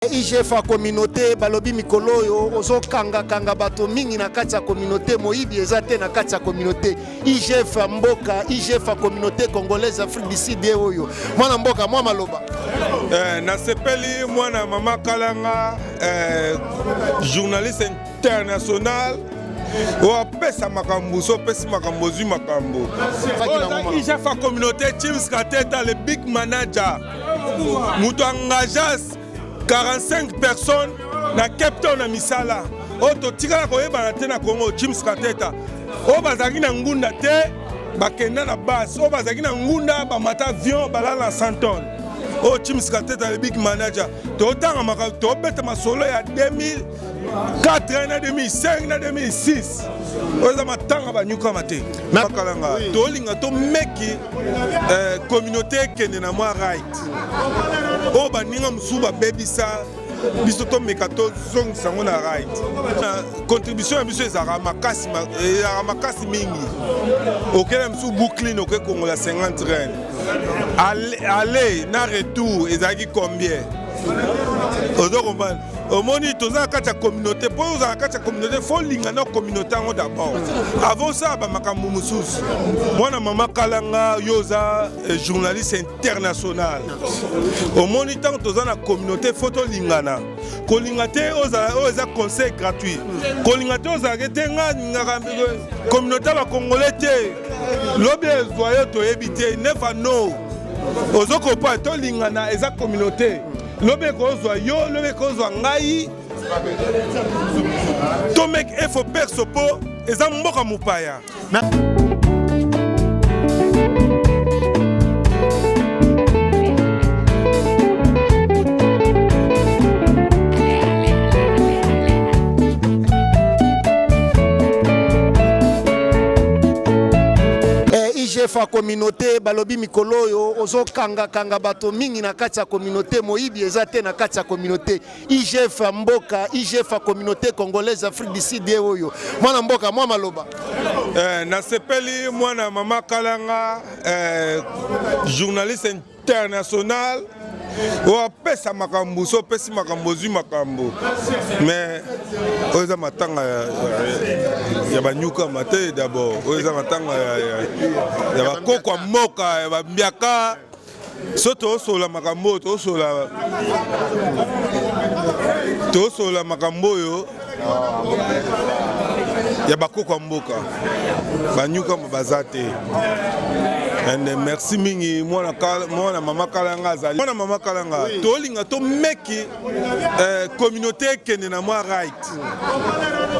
IGF a communauté balobi mikolo yo ozo kanga bato mingi na kati ya communauté moyibi ezate na kati ya communauté IGF mboka IGF a communauté congolaise Afrique du Sud oyo mwana mboka mwa maloba na sepeli mwana mama Kalanga journaliste international o pesa makambo so pesa makambo zu makambo IGF a communauté James Kateta le big manager muto engajas 45 personnes na Cape Town na misala oto tikala koyeba na Congo James Kateta o bazaki na ngunda te bakenda na base o bazaki na ngunda ba mata avion balala na Santon o James Kateta le big manager to tanga maka to beta masolo ya 2004 na 2005 na 2006 oza matanga ba nyuka mate makalanga to linga to meki communauté kende na moi right o baninga musuba bebisa biso to mekato zong sango na right na contribution ya biso ezaka makasi mingi okela musu boucline oke Congo la 50 reine aller na retour ezaki combien ozo comprendre omoni toza kati ya communauté po oza kati ya communauté fo linga na communauté ngo d'abord avant ça ba makambo mususu mwana mama Kalanga yoza journaliste international omoni tant toza na communauté photo lingana kolinga te oza conseil gratuit kolinga te oza te nga communauté ba congolais te lobi ezoyo to ebité never know ozoko pa to lingana eza communauté lobe kozwa yo lobe kozwa ngai to mek efo perso po eza mboka mupaya IGF a communauté balobi mikolo yo ozo kanga bato mingi na kati ya communauté moyibi ezate na kati ya communauté IGF mboka IGF a communauté congolaise Afrique du Sud oyo mwana mboka mwa maloba na sepeli mwana mama Kalanga journaliste international o pesa makambo so pesa makambo zu makambo mais oza matanga ya banyuka mate d'abord oza matanga ya bakoko moka ya bambiaka soto sola makambo to sola makambo yo ya bakoko mboka banyuka bazate. And merci mingi mwana mama Kalanga azali mwana mama Kalanga to linga to meki communauté kende na moi right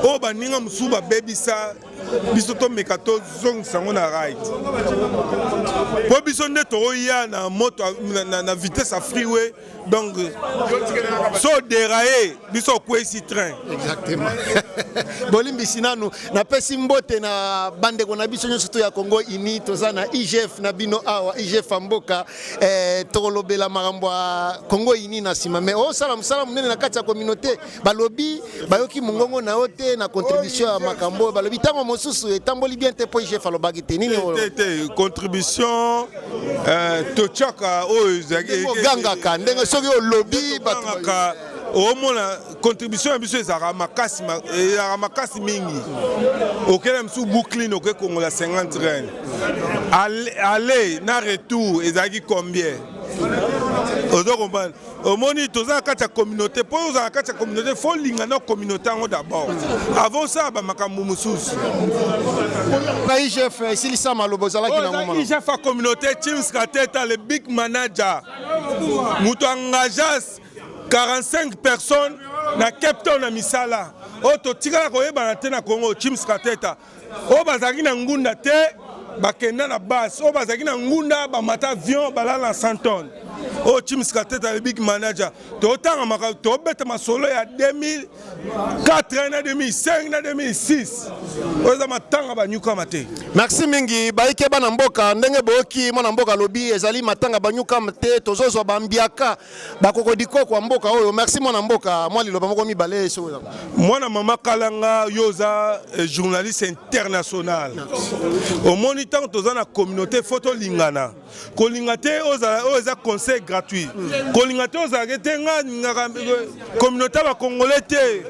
o baninga musuba bebisa biso to mekato zong sango na right po biso nde to ya na moto na vitesse à freeway donc so dérailler biso kwesi train exactement bolimbi sinanu na pesi mbote na bande ko na biso nyonso to ya Congo ini tozana IGF na bino awa IGF mboka tolobela makambo ya Congo ini na sima mais o salam munene na kati ya communauté balobi bayoki mungongo na ote na contribution ya makambo balobi tango mosusu etamboli bien te po IGF alobaki te nini te contribution to chaka o ganga ka ndenge soki o lobby bataka o mona contribution ya biso ezaka makasi mingi okela msu boucline oke Congo la 50 reine aller na retour ezaki combien ozo comprendre omoni toza kati ya communauté po oza kati ya communauté fo linga na communauté ngo d'abord avant ça ba makambo mususu na IGF silisa malobo zalaki na ngoma IGF a communauté James Kateta le big manager muto engajas 45 personnes na Cape Town na misala oto tikala koyeba na te na Congo James Kateta o bazaki na ngunda te bakenda na base o bazaki na ngunda ba mata avion balala na Santon o James Kateta le big manager to tanga maka to beta masolo ya 2004 na 2005 na 2006 oza matanga ba nyuka mate. Merci mingi baike bana mboka ndenge boki mwana mboka lobi ezali matanga ba nyuka mate tozozo bambiaka bakokodiko kwa mboka oyo merci mwana mboka mwa liloba moko mibale so mwana mama Kalanga yoza journaliste international omoni tant toza na communauté photo lingana kolinga te oza conseil c'est gratuit. Kolingate ozagete nga communauté ba congolais te.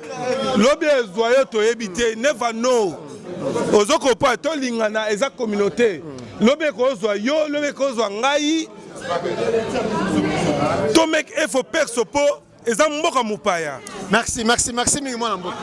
Lobi ezoyo to ebité never know. Ozoko pa to lingana eza communauté. Lobi ko zo yo, lobi ko zo ngai. To make effort perso po eza mboka mupaya. Merci, merci, merci, Mimona Mboka.